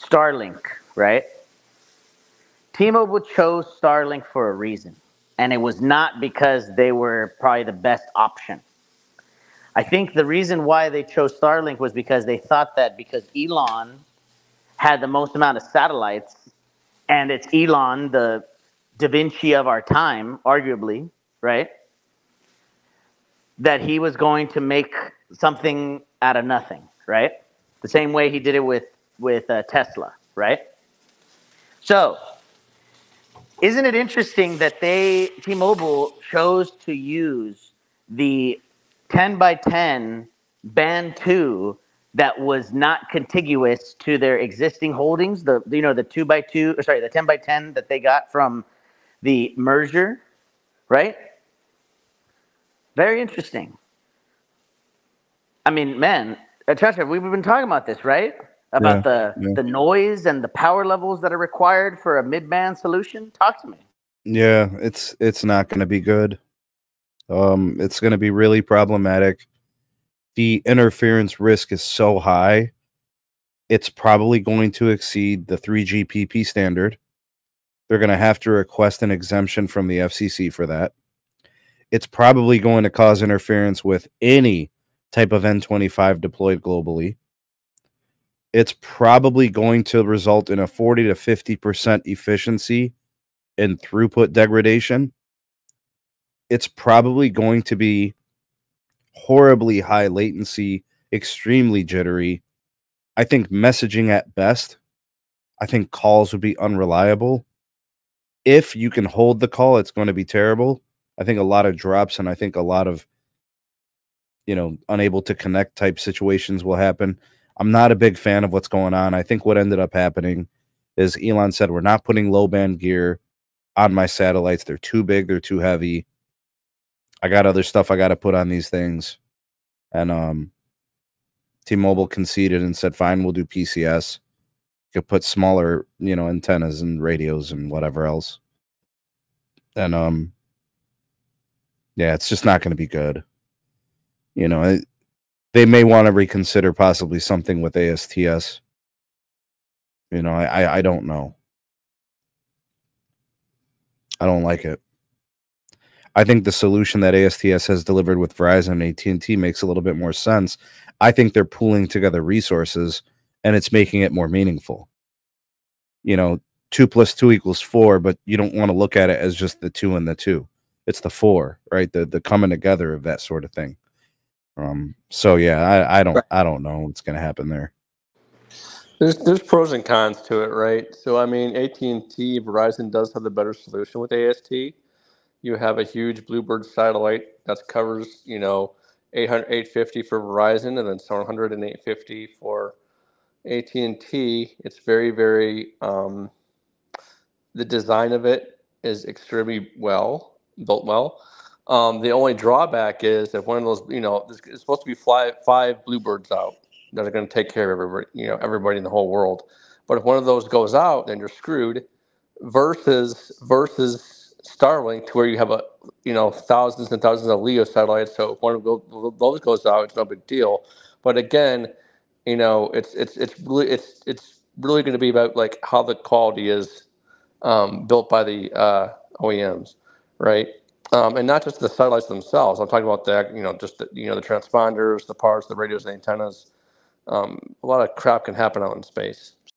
Starlink, right? T-Mobile chose Starlink for a reason, and it was not because they were probably the best option. I think the reason why they chose Starlink was because they thought that because Elon had the most amount of satellites, and it's Elon, the Da Vinci of our time, arguably, right? That he was going to make something out of nothing, right? The same way he did it with Tesla, right? So, isn't it interesting that T-Mobile chose to use the 10 by 10 band 2 that was not contiguous to their existing holdings, the 2 by 2, or sorry, the 10 by 10 that they got from the merger, right? Very interesting. I mean, man, Chacha, we've been talking about this, right? About the noise and the power levels that are required for a mid-band solution. Talk to me. Yeah, it's not going to be good. It's going to be really problematic. The interference risk is so high. It's probably going to exceed the 3GPP standard. They're going to have to request an exemption from the FCC for that. It's probably going to cause interference with any type of N25 deployed globally. It's probably going to result in a 40 to 50% efficiency and throughput degradation. It's probably going to be horribly high latency, extremely jittery. I think messaging at best. I think calls would be unreliable. If you can hold the call, it's going to be terrible. I think a lot of drops and I think a lot of, unable to connect type situations will happen. I'm not a big fan of what's going on. I think what ended up happening is Elon said, we're not putting low band gear on my satellites. They're too big. They're too heavy. I got other stuff I got to put on these things. And T-Mobile conceded and said, fine, we'll do PCS. You could put smaller, antennas and radios and whatever else. And yeah, it's just not going to be good. They may want to reconsider possibly something with ASTS. I don't know. I don't like it. I think the solution that ASTS has delivered with Verizon and AT&T makes a little bit more sense. I think they're pooling together resources, and it's making it more meaningful. 2 + 2 = 4, but you don't want to look at it as just the 2 and the 2. It's the 4, right? The coming together of that sort of thing. So yeah, I don't know what's going to happen there. There's pros and cons to it, right? So I mean, AT&T, Verizon does have the better solution with AST. You have a huge Bluebird satellite that covers, 800, 850 for Verizon, and then 700 and 850 for AT&T. It's very, very. The design of it is extremely built well. The only drawback is if one of those, it's supposed to be five Bluebirds out that are going to take care of everybody in the whole world. But if one of those goes out, then you're screwed. Versus Starlink, to where you have thousands and thousands of LEO satellites. So if one of those goes out, it's no big deal. But again, it's really going to be about like how the quality is built by the OEMs, right? And not just the satellites themselves. I'm talking about just the transponders, the parts, the radios, the antennas. A lot of crap can happen out in space.